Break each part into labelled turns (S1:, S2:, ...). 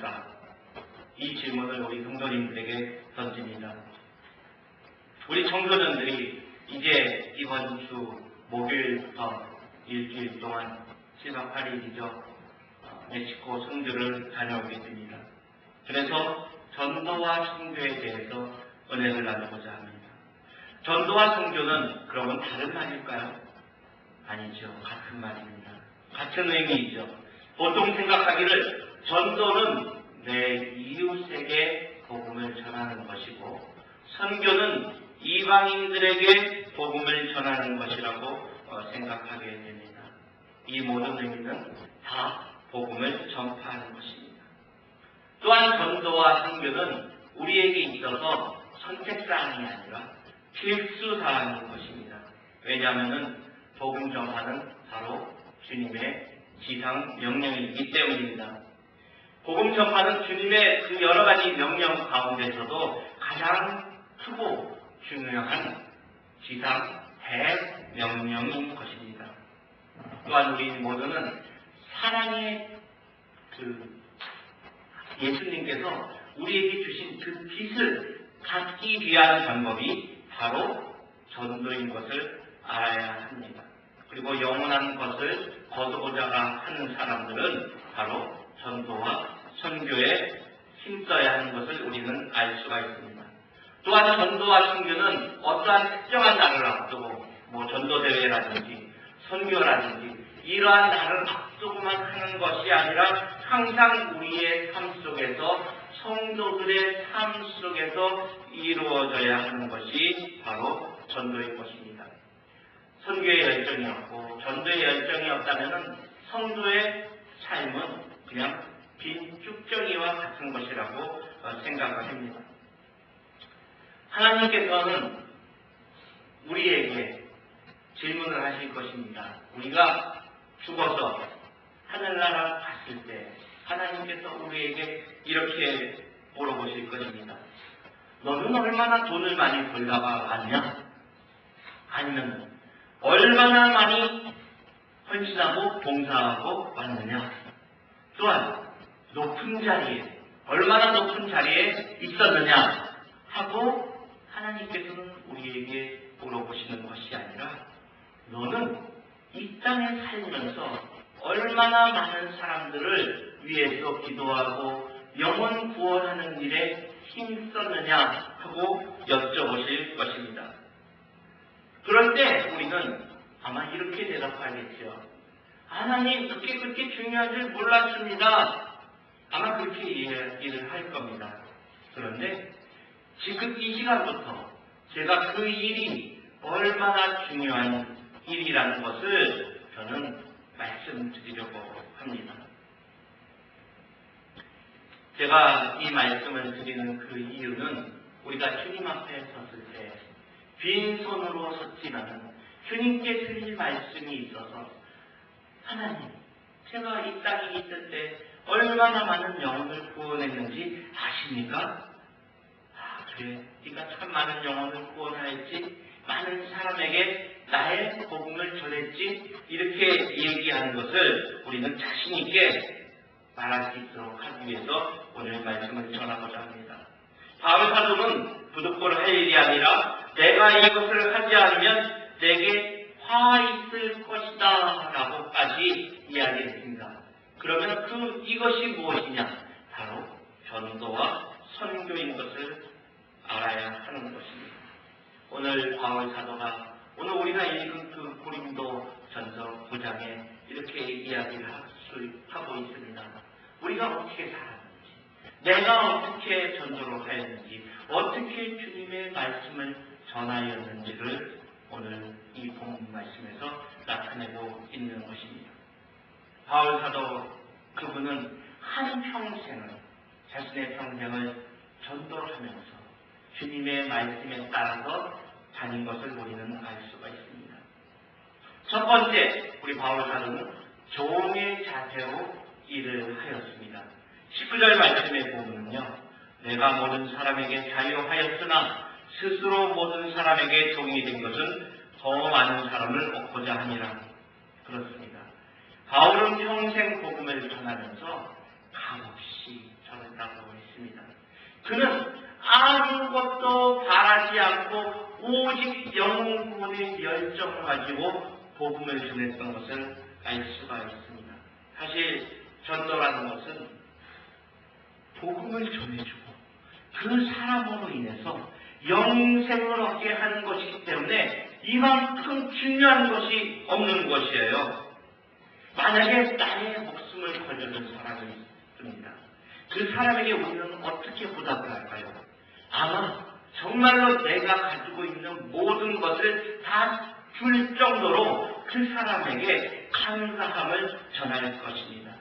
S1: 것일까? 이 질문을 우리 성도님들에게 던집니다. 우리 청소년들이 이제 이번 주 목요일부터 일주일 동안 7박 8일이죠. 멕시코 선교를 다녀오게 됩니다. 그래서 전도와 선교에 대해서 은혜를 나누고자 합니다. 전도와 선교는 그러면 다른 말일까요? 아니죠. 같은 말입니다. 같은 의미이죠. 보통 생각하기를 전도는 내 이웃에게 복음을 전하는 것이고 선교는 이방인들에게 복음을 전하는 것이라고 생각하게 됩니다. 이 모든 의미는 다 복음을 전파하는 것입니다. 또한 전도와 선교는 우리에게 있어서 선택사항이 아니라 필수사항인 것입니다. 왜냐하면 복음 전파는 바로 주님의 지상 명령이기 때문입니다. 복음 전파는 주님의 그 여러 가지 명령 가운데서도 가장 크고 중요한 지상 대명령인 것입니다. 또한 우리 모두는 사랑의 예수님께서 우리에게 주신 그 빛을 갖기 위한 방법이 바로 전도인 것을 알아야 합니다. 그리고 영원한 것을 거두고자 하는 사람들은 바로 전도와 선교에 힘써야 하는 것을 우리는 알 수가 있습니다. 또한 전도와 선교는 어떠한 특정한 날을 앞두고 전도대회라든지 선교라든지 이러한 날을 앞두고만 하는 것이 아니라 항상 우리의 삶 속에서 성도들의 삶 속에서 이루어져야 하는 것이 바로 전도인 것입니다. 선교의 열정이 없고 전도의 열정이 없다면 성도의 삶은 그냥 빈 쭉정이와 같은 것이라고 생각을 합니다. 하나님께서는 우리에게 질문을 하실 것입니다. 우리가 죽어서 하늘나라 갔을 때 하나님께서 우리에게 이렇게 물어보실 것입니다. 너는 얼마나 돈을 많이 벌다가 왔냐? 아니면 얼마나 많이 헌신하고 봉사하고 왔느냐? 또한 높은 자리에 얼마나 높은 자리에 있었느냐 하고 하나님께서는 우리에게 물어보시는 것이 아니라 너는 이 땅에 살면서 얼마나 많은 사람들을 위해서 기도하고 영혼 구원하는 일에 힘썼느냐 하고 여쭤보실 것입니다. 그럴 때 우리는 아마 이렇게 대답하겠죠. 하나님 그렇게 중요한 줄 몰랐습니다. 아마 그렇게 이야기를 할 겁니다. 그런데 지금 이 시간부터 제가 그 일이 얼마나 중요한 일이라는 것을 저는 말씀드리려고 합니다. 제가 이 말씀을 드리는 그 이유는 우리가 주님 앞에 섰을 때 빈손으로 섰지만 주님께 드릴 말씀이 있어서 하나님, 제가 이 땅에 있을 때 얼마나 많은 영혼을 구원했는지 아십니까? 그래, 네가 참 많은 영혼을 구원하였지, 많은 사람에게 나의 복음을 전했지, 이렇게 얘기하는 것을 우리는 자신 있게 말할 수 있도록 하기 위해서 오늘 말씀을 전하고자 합니다. 바울 사도는 부득불 할 일이 아니라 내가 이것을 하지 않으면 내게 화 있을 것이다 라고까지 이야기했습니다. 그러면 이것이 무엇이냐? 바로 전도와 선교인 것을 알아야 하는 것입니다. 오늘 바울 사도가 오늘 우리가 읽은 그 고린도 전서 9장에 이렇게 이야기를 하고 있습니다. 우리가 어떻게 살았는지, 내가 어떻게 전도를 하였는지, 어떻게 주님의 말씀을 전하였는지를 오늘 이 본문 말씀에서 나타내고 있는 것입니다. 바울 사도 그분은 자신의 평생을 전도를 하면서 주님의 말씀에 따라서 다닌 것을 우리는 알 수가 있습니다. 첫 번째, 우리 바울 사도는 종의 자세로 일을 하였습니다. 19절 말씀에 보면요, 내가 모든 사람에게 자유하였으나 스스로 모든 사람에게 종이 된 것은 더 많은 사람을 얻고자 하니라. 그렇습니다. 바울은 평생 복음을 전하면서 값없이 그는 아무것도 바라지 않고 오직 영혼의 열정을 가지고 복음을 전했던 것을 알 수가 있습니다. 사실 전도라는 것은 복음을 전해주고 그 사람으로 인해서 영생을 얻게 하는 것이기 때문에 이만큼 중요한 것이 없는 것이에요. 만약에 나의 목숨을 걸려는 사람이 있습니다. 그 사람에게 우리는 어떻게 보답을 할까요? 아마 정말로 내가 가지고 있는 모든 것을 다 줄 정도로 그 사람에게 감사함을 전할 것입니다.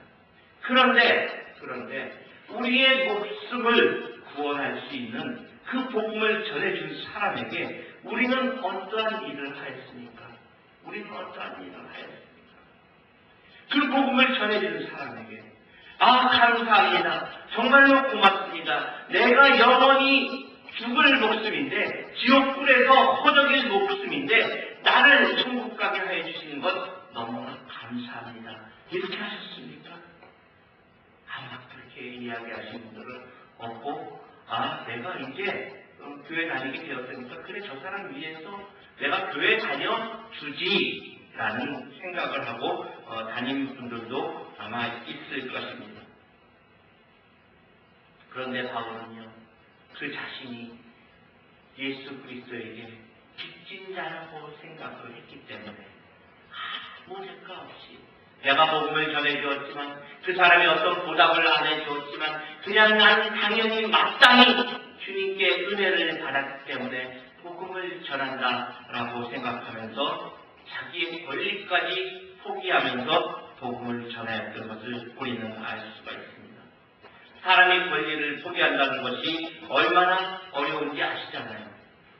S1: 그런데 우리의 목숨을 구원할 수 있는 그 복음을 전해준 사람에게 우리는 어떠한 일을 하였습니까? 우리는 어떠한 일을 하였습니까? 그 복음을 전해준 사람에게 감사합니다. 정말로 고맙습니다. 내가 영원히 죽을 목숨인데 지옥불에서 허덕일 목숨인데 나를 천국 가게 하여 주시는 것 너무나 감사합니다. 이렇게 하셨습니까? 아마 그렇게 이야기하신 분들은 없고 내가 이제 교회 다니게 되었으니까 그래 저 사람 위해서 내가 교회 다녀주지 라는 생각을 하고 다니는 분들도 아마 있을 것입니다. 그런데 바울은요, 그 자신이 예수 그리스도에게 빚진 자라고 생각을 했기 때문에 아무 대가 없이 내가 복음을 전해주었지만 그 사람이 어떤 보답을 안 해주었지만 그냥 난 당연히 마땅히 주님께 은혜를 받았기 때문에 복음을 전한다라고 생각하면서 자기의 권리까지 포기하면서 복음을 전하였던 것을 우리는 알 수가 있습니다. 사람의 권리를 포기한다는 것이 얼마나 어려운지 아시잖아요.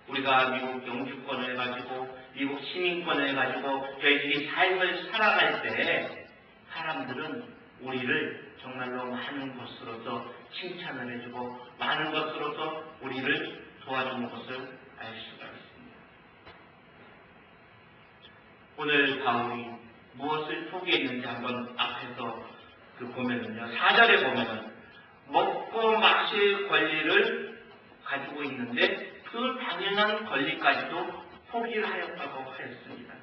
S1: 우리가 미국 영주권을 가지고 미국 시민권을 가지고 저희들이 삶을 살아갈 때 사람들은 우리를 정말로 많은 것으로서 칭찬을 해주고 많은 것으로서 우리를 도와주는 것을 알 수가 있습니다. 오늘 바울이 무엇을 포기했는지 한번 앞에서 보면은요, 4절에 보면은 먹고 마실 권리를 가지고 있는데 그 당연한 권리까지도 포기를 하였다고 하였습니다.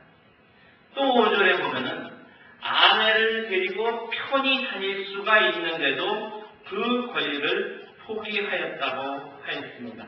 S1: 또 5절에 보면은 아내를 데리고 편히 다닐 수가 있는데도 그 권리를 포기하였다고 하였습니다.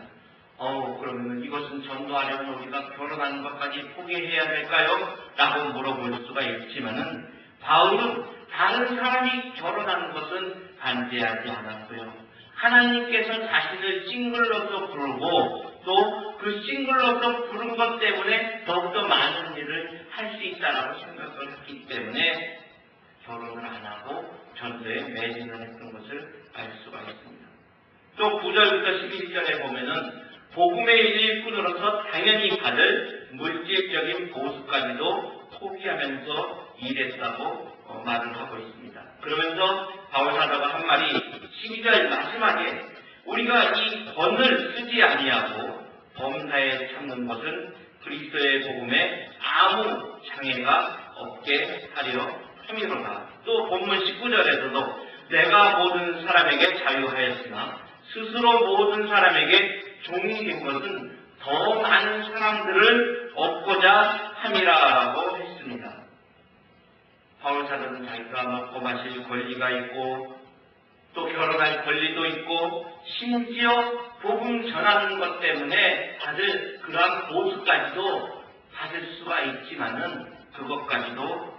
S1: 그러면 이것은 전도하려면 우리가 결혼하는 것까지 포기해야 될까요? 라고 물어볼 수가 있지만은 바울은 다른 사람이 결혼하는 것은 반대하지 않았고요. 하나님께서 자신을 싱글로서 부르고 또 그 싱글로서 부른 것 때문에 더욱더 많은 일을 할 수 있다라고 생각을 했기 때문에 결혼을 안 하고 전도에 매진을 했던 것을 알 수가 있습니다. 또 9절부터 11절에 보면은 복음의 일꾼으로서 당연히 받을 물질적인 보수까지도 포기하면서 일했다고 말을 하고 있습니다. 그러면서 바울 사도가 한 말이 12절 마지막에 우리가 이 권을 쓰지 아니하고 범사에 참는 것은 그리스도의 복음에 아무 장애가 없게 하려 함이로다. 또 본문 19절에서도 내가 모든 사람에게 자유하였으나 스스로 모든 사람에게 종이 된 것은 더 많은 사람들을 얻고자 함이라라고 했습니다. 바울 사도는 자기가 먹고 마실 권리가 있고 또 결혼할 권리도 있고 심지어 복음 전하는 것 때문에 받을 그러한 보수까지도 받을 수가 있지만은 그것까지도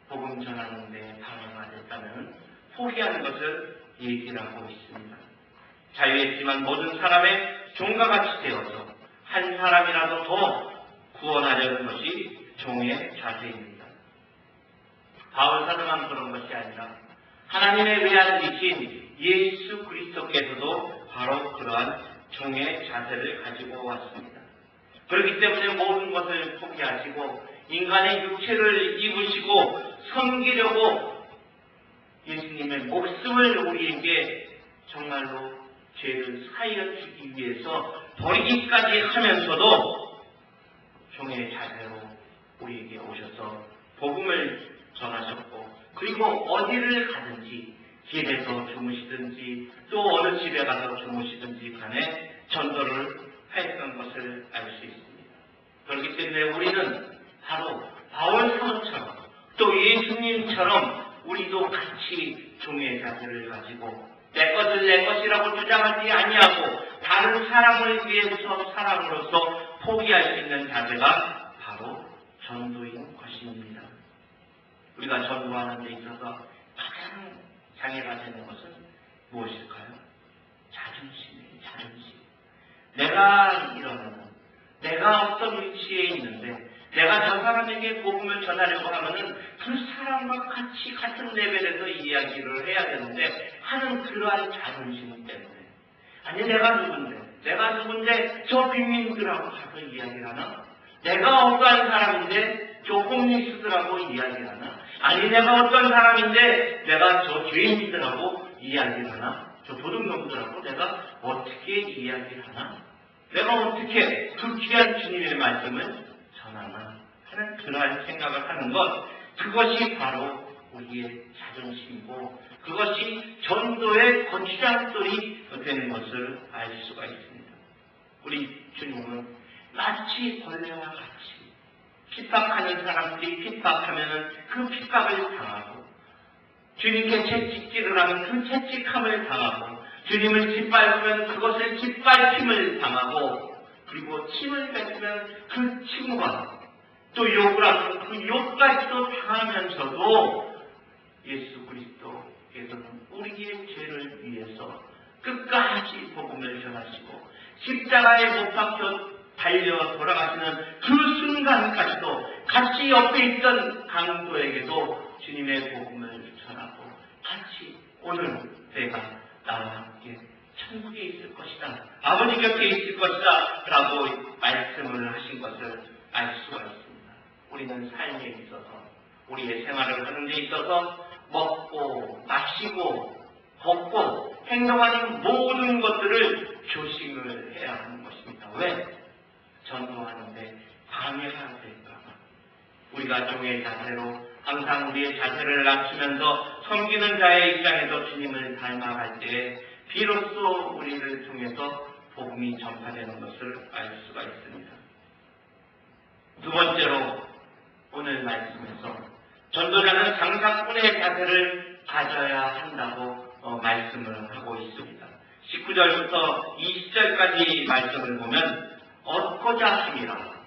S1: 복음 전하는 데 방해가 됐다면 포기하는 것을 얘기를 하고 있습니다. 자유했지만 모든 사람의 종과 같이 되어서 한 사람이라도 더 구원하려는 것이 종의 자세입니다. 바울 사도만 그런 것이 아니라 하나님의 외아들이신 예수 그리스도께서도 바로 그러한 종의 자세를 가지고 왔습니다. 그렇기 때문에 모든 것을 포기하시고 인간의 육체를 입으시고 섬기려고 예수님의 목숨을 우리에게 정말로 죄를 사하여 주기 위해서 버리기까지 하면서도 종의 자세로 우리에게 오셔서 복음을 전하셨고 그리고 어디를 가든지 집에서 주무시든지 또 어느 집에 가서 주무시든지 간에 전도를 했던 것을 알 수 있습니다. 그렇기 때문에 우리는 바로 바울 사도처럼 또 예수님처럼 우리도 같이 종의 자세를 가지고 내 것을 내 것이라고 주장하지 아니하고 다른 사람을 위해서 사랑으로서 포기할 수 있는 자세가 바로 전도인 것입니다. 우리가 전도하는 데 있어서 가장 장애가 되는 것은 무엇일까요? 자존심이에요. 자존심. 내가 이러면 내가 어떤 위치에 있는데 내가 저 사람에게 복음을 전하려고 하면은 그 사람과 같이 같은 레벨에서 이야기를 해야 되는데 하는 그러한 자존심 때문에 아니 내가 누군데 저 빈민들하고 가서 이야기를 하나? 내가 어떠한 사람인데 저 홈리스들하고 이야기를 하나? 아니 내가 어떤 사람인데 내가 저 죄인들하고 이야기를 하나? 저 도둑놈들하고 내가 어떻게 이야기를 하나? 내가 어떻게 그 귀한 주님의 말씀을 전하나 하는 그러한 생각을 하는 것, 그것이 바로 우리의 자존심이고 그것이 전도의 거치장돌이 되는 것을 알 수가 있습니다. 우리 주님은 마치 벌레와 같이 핍박하는 사람들이 핍박하면 그 핍박을 당하고 주님께 채찍질을 하면 그 채찍함을 당하고 주님을 짓밟으면 그것을 짓밟힘을 당하고 그리고 침을 뱉으면 그 침과 또 욕을 하면 그 욕까지도 당하면서도 예수 그리스도께서는 우리의 죄를 위해서 끝까지 복음을 전하시고 십자가에 못 박혀 달려 돌아가시는 그 순간까지도 같이 옆에 있던 강도에게도 주님의 복음을 전하고 같이 오늘 내가 나와 함께 천국에 있을 것이다. 아버지 곁에 있을 것이다. 라고 말씀을 하신 것을 알 수가 있습니다. 우리는 삶에 있어서 우리의 생활을 하는 데 있어서 먹고 마시고 걷고 행동하는 모든 것들을 조심을 해야 하는 것입니다. 왜? 전도하는데 방해가 될까 봐. 우리가 종의 자세로 항상 우리의 자세를 낮추면서 섬기는 자의 입장에서 주님을 닮아갈 때에 비로소 우리를 통해서 복음이 전파되는 것을 알 수가 있습니다. 두 번째로 오늘 말씀에서 전도자는 장사꾼의 자세를 가져야 한다고 말씀을 하고 있습니다. 19절부터 20절까지 말씀을 보면 얻고자 함이라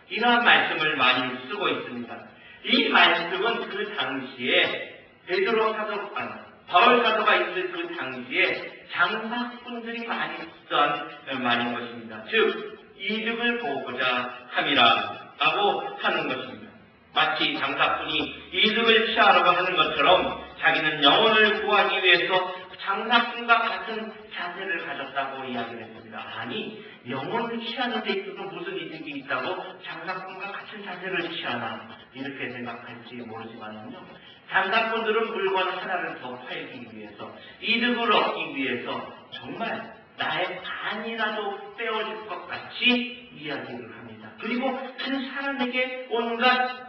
S1: 이러한 말씀을 많이 쓰고 있습니다. 이 말씀은 그 당시에 베드로 사도가 바울 사도가 있을 그 당시에 장사꾼들이 많이 쓰던 말인 것입니다. 즉 이득을 보고자 함이라고 하는 것입니다. 마치 장사꾼이 이득을 취하려고 하는 것처럼 자기는 영혼을 구하기 위해서 장사꾼과 같은 자세를 가졌다고 이야기를 했습니다. 아니, 영혼을 취하는 데 있어서 무슨 이득이 있다고 장사꾼과 같은 자세를 취하나 이렇게 생각할지 모르지만요. 장사꾼들은 물건 하나를 더 팔기 위해서 이득을 얻기 위해서 정말 나의 반이라도 빼어줄 것 같이 이야기를 합니다. 그리고 그 사람에게 온갖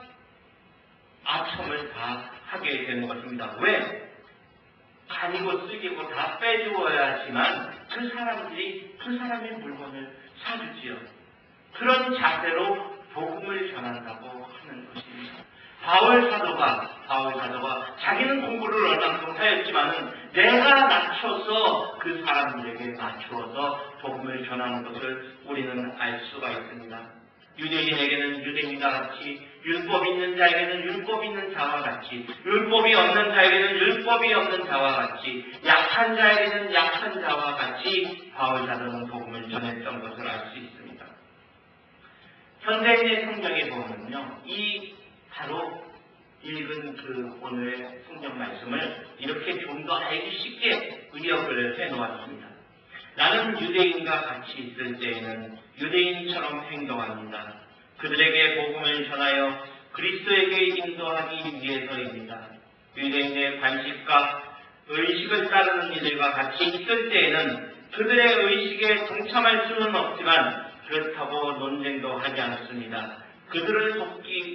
S1: 아첨을 다 하게 되는 것입니다. 왜? 간이고 쓸기고 다 빼주어야지만 그 사람들이 그 사람의 물건을 사주지요. 그런 자세로 복음을 전한다고 하는 것입니다. 바울 사도가 자기는 공부를 얼마큼 하였지만은 내가 낮춰서 그 사람들에게 맞추어서 복음을 전하는 것을 우리는 알 수가 있습니다. 유대인에게는 유대인과 같이, 율법 있는 자에게는 율법 있는 자와 같이, 율법이 없는 자에게는 율법이 없는 자와 같이, 약한 자에게는 약한 자와 같이 바울 사도는 복음을 전했던 것을 알 수 있습니다. 현대인의 성경에 보면요, 이 바로 읽은 그 오늘의 성경 말씀을 이렇게 좀 더 알기 쉽게 의역을 해놓았습니다. 나는 유대인과 같이 있을 때에는 유대인처럼 행동합니다. 그들에게 복음을 전하여 그리스도에게 인도하기 위해서입니다. 유대인의 관식과 의식을 따르는 이들과 같이 있을 때에는 그들의 의식에 동참할 수는 없지만 그렇다고 논쟁도 하지 않습니다. 그들을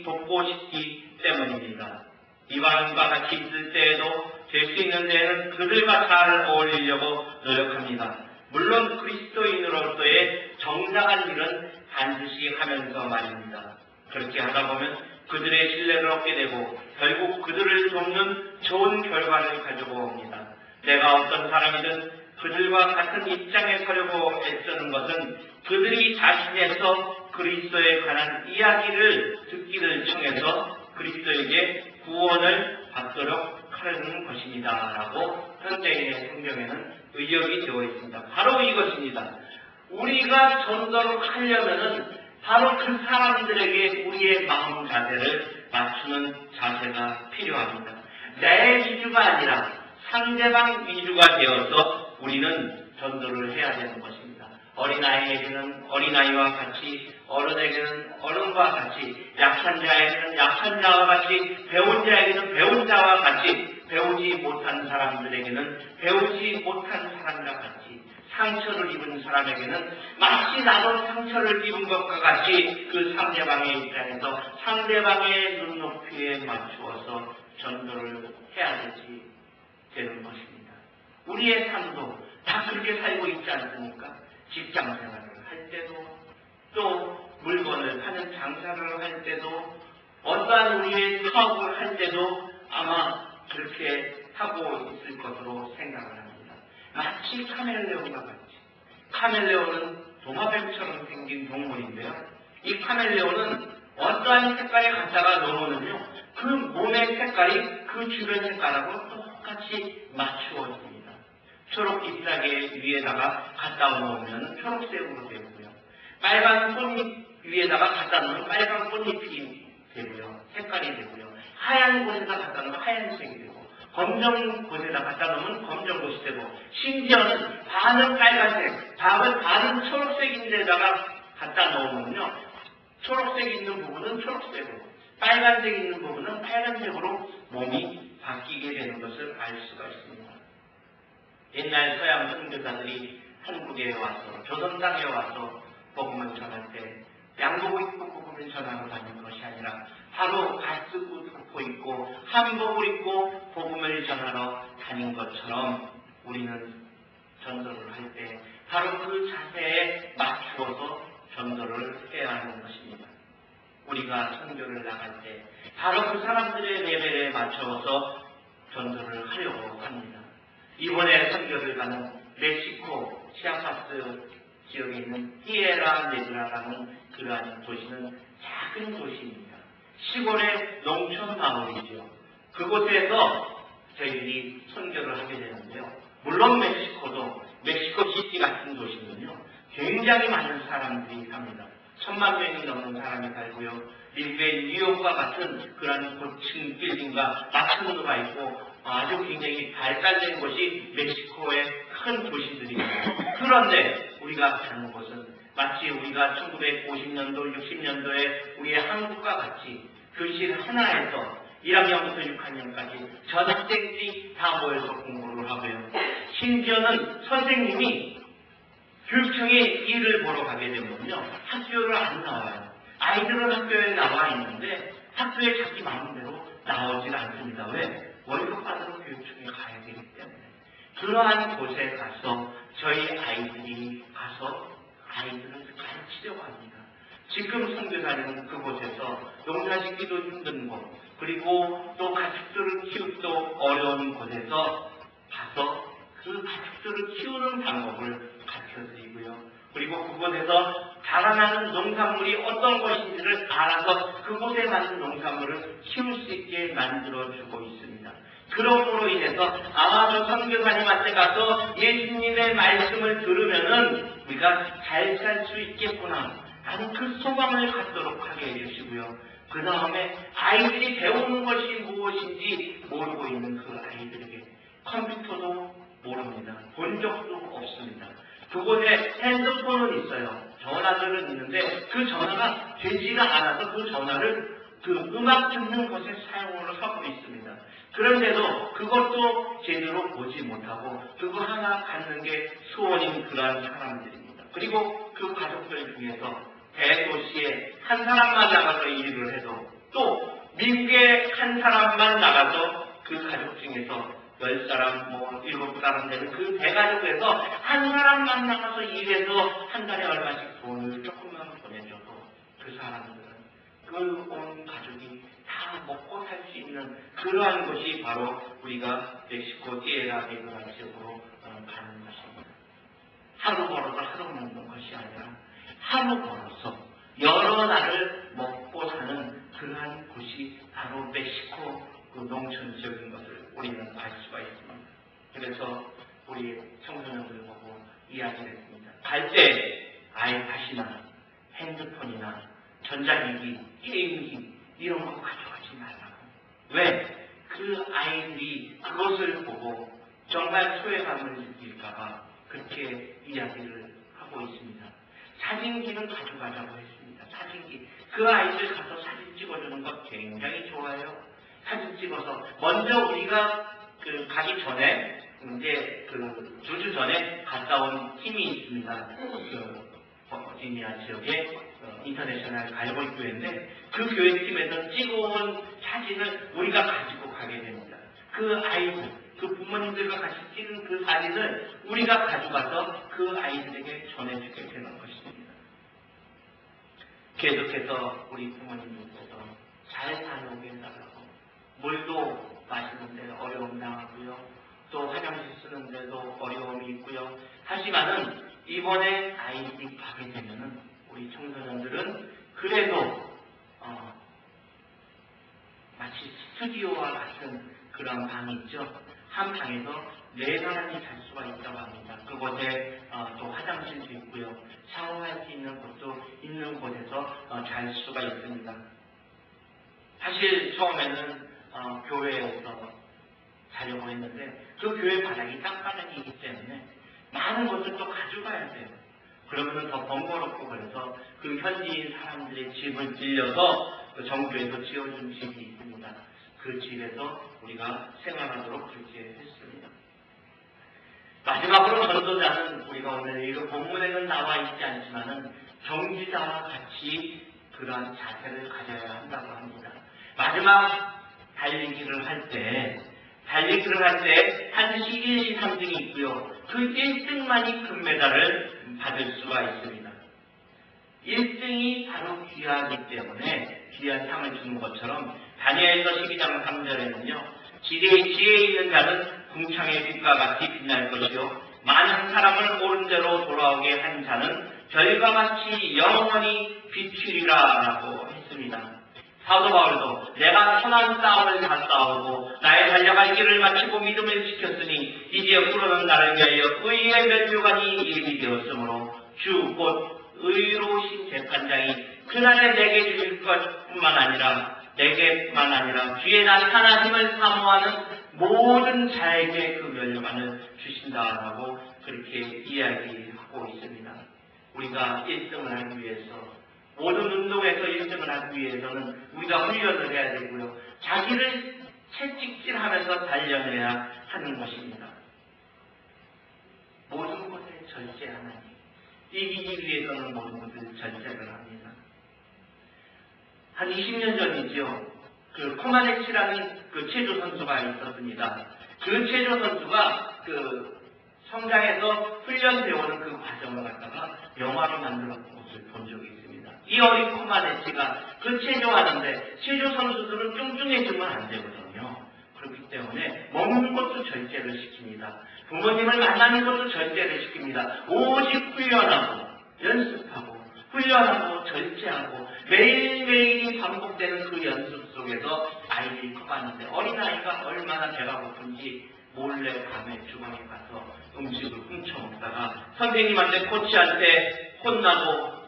S1: 돕고 싶기 때문입니다. 이방인과 같이 있을 때에도 될 수 있는 데에는 그들과 잘 어울리려고 노력합니다. 물론 그리스도인으로서의 정당한 일은 반드시 하면서 말입니다. 그렇게 하다 보면 그들의 신뢰를 얻게 되고 결국 그들을 돕는 좋은 결과를 가지고 옵니다. 내가 어떤 사람이든 그들과 같은 입장에 서려고 애쓰는 것은 그들이 자신에서 그리스도에 관한 이야기를 듣기를 청해서 그리스도에게 구원을 받도록 하려는 것입니다. 라고 현대인의 성경에는 의역이 되어 있습니다. 바로 이것입니다. 우리가 전도를 하려면은 바로 그 사람들에게 우리의 마음 자세를 맞추는 자세가 필요합니다. 내 위주가 아니라 상대방 위주가 되어서 우리는 전도를 해야 되는 것입니다. 어린아이에게는 어린아이와 같이, 어른에게는 어른과 같이, 약한 자에게는 약한 자와 같이, 배운 자에게는 배운 자와 같이, 배우지 못한 사람들에게는 배우지 못한 사람과 같이, 상처를 입은 사람에게는 마치 나도 상처를 입은 것과 같이 그 상대방의 입장에서 상대방의 눈높이에 맞추어서 전도를 해야 되는 것입니다. 우리의 삶도 다 그렇게 살고 있지 않습니까? 직장 생활을 할 때도, 또 물건을 파는 장사를 할 때도, 어떠한 우리의 사업을 할 때도 아마 그렇게 하고 있을 것으로 생각을 합니다. 마치 카멜레온과 같이. 카멜레온은 도마뱀처럼 생긴 동물인데요. 이 카멜레온은 어떠한 색깔에 갖다가 넣으면요, 그 몸의 색깔이 그 주변 색깔하고 똑같이 맞추어집니다. 초록 잎사귀 위에다가 갖다 놓으면 초록색으로 되고요. 빨간 꽃잎 위에다가 갖다 놓으면 빨간 꽃잎이 되고요. 색깔이 되고요. 하얀 곳에다 갖다 놓으면 하얀색이 되고, 검정 곳에다 갖다 놓으면 검정 곳이 되고, 심지어는 반은 빨간색, 반은 초록색인데다가 갖다 놓으면요, 초록색 있는 부분은 초록색으로, 빨간색 있는 부분은 빨간색으로 몸이 바뀌게 되는 것을 알 수가 있습니다. 옛날 서양 선교사들이 한국에 와서, 조선 땅에 와서 복음을 전할 때 양복 입고 복음을 전하러 다니는 것이 아니라 바로 가스옷 입고 있고 한복을 입고 복음을 전하러 다닌 것처럼 우리는 전도를 할 때 바로 그 자세에 맞추어서 전도를 해야 하는 것입니다. 우리가 선교를 나갈 때 바로 그 사람들의 레벨에 맞춰서 전도를 하려고 합니다. 이번에 선교를 가는 멕시코 치아파스 지역에 있는 히에라 네브라라는 그러한 도시는 작은 도시입니다. 시골의 농촌 마을이죠. 그곳에서 저희들이 선교를 하게 되는데요. 물론 멕시코 시티 같은 도시는요, 굉장히 많은 사람들이 삽니다. 1000만 명이 넘는 사람이 살고요. 미국의 뉴욕과 같은 그런 고층 빌딩과 마천루가 있고 아주 굉장히 발달된 곳이 멕시코의 큰 도시들입니다. 그런데 우리가 사는 곳은 마치 우리가 1950년도, 60년도에 우리의 한국과 같이 교실 하나에서 1학년부터 6학년까지 전학생들이 다 모여서 공부를 하고요. 심지어는 선생님이 교육청에 일을 보러 가게 되면요, 학교를 안 나와요. 아이들은 학교에 나와 있는데 학교에 자기 마음대로 나오질 않습니다. 왜? 월급 받으러 교육청에 가야 되기 때문에. 그러한 곳에 가서 저희 아이들이 가서 아이들을 가르치려고 합니다. 지금 선교사님은 그곳에서 농사짓기도 힘든 곳, 그리고 또 가축들을 키우기도 어려운 곳에서 가서 그 가축들을 키우는 방법을 가르쳐드리고요. 그리고 그곳에서 자라나는 농산물이 어떤 것인지를 알아서 그곳에 맞는 농산물을 키울 수 있게 만들어주고 있습니다. 그럼으로 인해서 아마 저 선교사님한테 가서 예수님의 말씀을 들으면은 우리가 잘 살 수 있겠구나 라는 그 소망을 갖도록 하게 해주시고요. 그 다음에 아이들이 배우는 것이 무엇인지 모르고 있는 그 아이들에게 컴퓨터도 모릅니다. 본 적도 없습니다. 그곳에 핸드폰은 있어요. 전화들은 있는데 그 전화가 되지가 않아서 그 전화를 그 음악 듣는 것에 사용을 하고 있습니다. 그런데도 그것도 제대로 보지 못하고 그거 하나 갖는 게 소원인 그러한 사람들입니다. 그리고 그 가족들 중에서 대도시에 한 사람만 나가서 일을 해도 또 미국에 한 사람만 나가서 그 가족 중에서 10사람, 7사람 되는 그 대가족에서 한 사람만 나가서 일해서 한 달에 얼마씩 돈을 조금만 보내줘도 그 사람들은 그 온 가족이 다 먹고 살 수 있는 그러한 것이 바로 우리가 멕시코 티에라 데그라 지역으로 가는 것입니다. 하루 벌어서 하루 먹는 것이 아니라 하루 벌어서 여러 날을 먹고 사는 그러한 곳이 바로 멕시코 그 농촌 지역인 것을 우리는 알 수가 있습니다. 그래서 우리 청소년들 보고 이야기를 했습니다. 갈 때 아이팟이나 핸드폰이나 전자기기, 게임기 이런 거 가져가지 말라고. 왜? 그 아이들이 그것을 보고 정말 소외감을 느낄까봐 그렇게 이야기를 하고 있습니다. 사진기는 가져가자고 했습니다. 사진기. 그 아이들 가서 사진 찍어주는 것 굉장히 좋아요. 사진 찍어서 먼저 우리가 가기 전에 이제 2주 전에 갔다 온 팀이 있습니다. 버지니아 지역의 인터내셔널 가이볼 교회인데 그 교회 팀에서 찍어온 사진을 우리가 가지고 가게 됩니다. 그 아이들, 그 부모님들과 같이 찍은 그 사진을 우리가 가져가서 그 아이들에게 전해주게 되는 것입니다. 계속해서 우리 부모님들께서 잘 살아오게 해달라고. 물도 마시는데 어려움 당하고요. 또 화장실 쓰는데도 어려움이 있고요. 하지만은 이번에 아이들이 가게 되면은 우리 청소년들은 그래도 마치 스튜디오와 같은 그런 방이 있죠. 한 방에서 4사람이 잘 수가 있다고 합니다. 그곳에 또 화장실도 있고요. 샤워할 수 있는 곳도 있는 곳에서 잘 수가 있습니다. 사실 처음에는 교회에서 자려고 했는데 그 교회 바닥이 땅바닥이기 때문에 많은 것을 또 가져가야 돼요. 그러면 더 번거롭고 그래서 그 현지인 사람들의 집을 빌려서 그 정부에서 지어준 집이 있습니다. 그 집에서 우리가 생활하도록 그렇게 했습니다. 마지막으로 전도자는 우리가 오늘 이 본문에는 나와 있지 않지만은 경지자와 같이 그러한 자세를 가져야 한다고 합니다. 마지막 달리기를 할 때 반드시 1, 2, 3등이 있고요. 그 1등만이 금메달을 받을 수가 있습니다. 1등이 바로 귀하기 때문에 귀한 상을 주는 것처럼 다니엘서 12장 3절에는요. 지혜에 있는 자는 궁창의 빛과 같이 빛날 것이요 많은 사람을 옳은 대로 돌아오게 한 자는 별과 같이 영원히 비추리라 라고 했습니다. 사도 바울도 내가 선한 싸움을 다 싸우고 나의 달려갈 길을 마치고 믿음을 지켰으니 이제 앞으로는 나를 위하여 의의 면류관이 이름이 되었으므로 주 곧 의로우신 재판장이 그날에 내게 주실 것뿐만 아니라 내게만 아니라 주의 나타나심을 사모하는 모든 자에게 그 면류관을 주신다라고 그렇게 이야기하고 있습니다. 우리가 1등을 하기 위해서 모든 운동에서 1등을 하기 위해서는 우리가 훈련을 해야 되고요. 자기를 채찍질하면서 단련해야 하는 것입니다. 모든 것에 절제하나니 이기기 위해서는 모든 것을 절제를 합니다. 한 20년 전이지요. 그 코마네치라는 그 체조 선수가 있었습니다. 그 체조 선수가 그 성장해서 훈련되어 오는 그 과정을 갖다가 영화로 만들었던 것을 본 적이 있습니다. 이 어린 코마네치가 그 체조하는데 체조 선수들은 뚱뚱해지면 안 되거든요. 그렇기 때문에 먹는 것도 절제를 시킵니다. 부모님을 만나는 것도 절제를 시킵니다. 오직 훈련하고 연습하고 훈련하고 절제하고 매일매일이 반복되는 그 연습 속에서 아이들이 커가는데 어린아이가 얼마나 배가 고픈지 몰래 밤에 주방에 가서 음식을 훔쳐 먹다가 선생님한테 코치한테 혼나고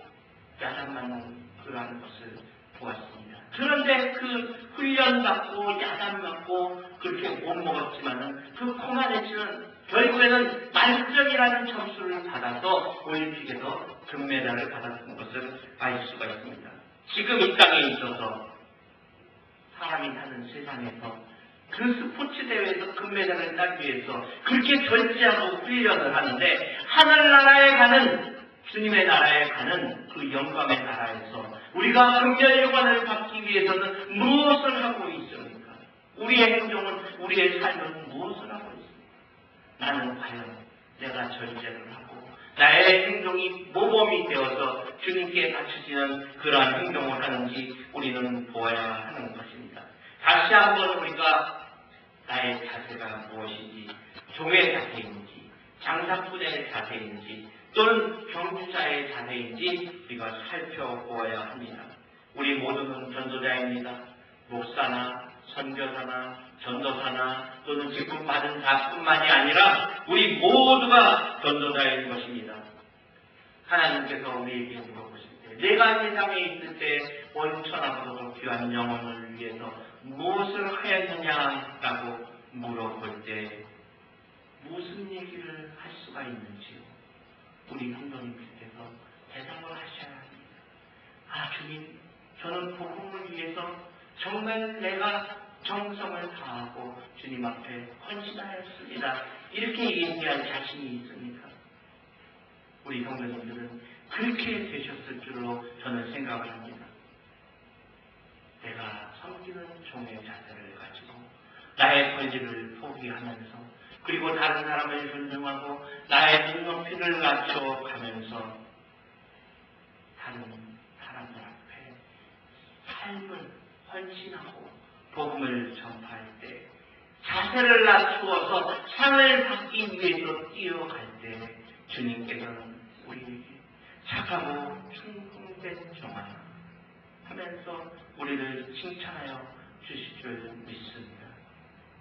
S1: 야단맞는 그러한 것을 보았습니다. 그런데 그 훈련받고 야단맞고 그렇게 못 먹었지만은 그 코마네치는 결국에는 만점이라는 점수를 받아서 올림픽에서 금메달을 받았던 것을 알 수가 있습니다. 지금 이 땅에 있어서 사람이 사는 세상에서 그 스포츠 대회에서 금메달을 따기 위해서 그렇게 절제하고 훈련을 하는데 하늘나라에 가는 주님의 나라에 가는 그 영광의 나라에서 우리가 금멸요관을 받기 위해서는 무엇을 하고 있습니까? 우리의 행동은, 우리의 삶은 무엇을 하고 있습니까? 나는 과연 내가 절제를 하고 나의 행동이 모범이 되어서 주님께 맞춰지는 그러한 행동을 하는지 우리는 보아야 하는 것입니다. 다시 한번 우리가 나의 자세가 무엇인지, 종의 자세인지, 장사꾼의 자세인지, 또는 경주자의 자세인지 우리가 살펴보아야 합니다. 우리 모두는 전도자입니다. 목사나 선교사나 전도사나 또는 직분 받은 자뿐만이 아니라 우리 모두가 전도자인 것입니다. 하나님께서 우리에게 물어보실 때, 내가 세상에 있을 때 원천하고도 귀한 영혼을 위해서 무엇을 하였느냐라고 물어볼 때 무슨 얘기를 할 수가 있는지요? 우리 성도님께서 대답을 하셔야 합니다. 아, 주님, 저는 복음을 위해서 정말 내가 정성을 다하고 주님 앞에 헌신하였습니다. 이렇게 얘기할 자신이 있습니까? 우리 성도님들은 그렇게 되셨을 줄로 저는 생각을 합니다. 내가 섬기는 종의 자세를 가지고 나의 권리를 포기하면서, 그리고 다른 사람을 존중하고 나의 눈높이를 낮춰가면서 다른 사람들 앞에 삶을 헌신하고 복음을 전파할 때 자세를 낮추어서 상을 받기 위해서 뛰어갈 때 주님께서는 우리에게 착하고 충성된 종아 하면서 우리를 칭찬하여 주실 줄 믿습니다.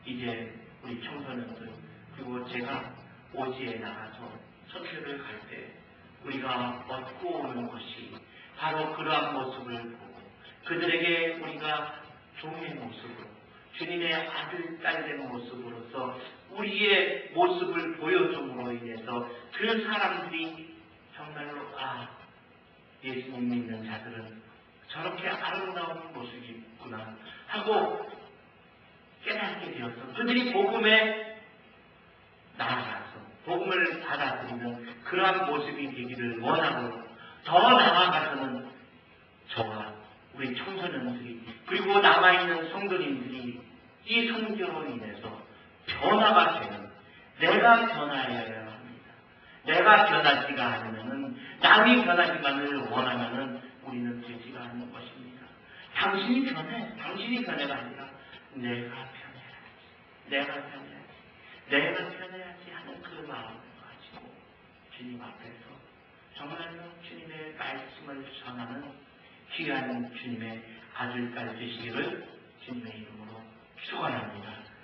S1: 이제 우리 청소년들, 그리고 제가 오지에 나가서 선교를 갈 때 우리가 얻고 오는 것이 바로 그러한 모습을 보고 그들에게 우리가 종의 모습으로, 주님의 아들, 딸된 모습으로서 우리의 모습을 보여줌으로 인해서 그 사람들이 정말로 예수님 믿는 자들은 저렇게 아름다운 모습이 있구나 하고 깨닫게 되어서 그들이 복음에 나아가서 복음을 받아들이는 그러한 모습이 되기를 원하고, 더 나아가서는 저와 우리 청소년들이 그리고 남아있는 성도님들이 이 선교로 인해서 변화가 되는, 내가 변화해야 합니다. 내가 변하지가 않으면은, 남이 변하기만을 원하면은 우리는 되지가 않는 것입니다. 당신이 변해, 당신이 변해가 아니라 내가 변해야지, 내가 변해야지, 내가 변해야지 하는 그 마음을 가지고 주님 앞에서 정말로 주님의 말씀을 전하는 귀한 주님의 아들, 딸 되시기를 주님의 이름으로 축원합니다.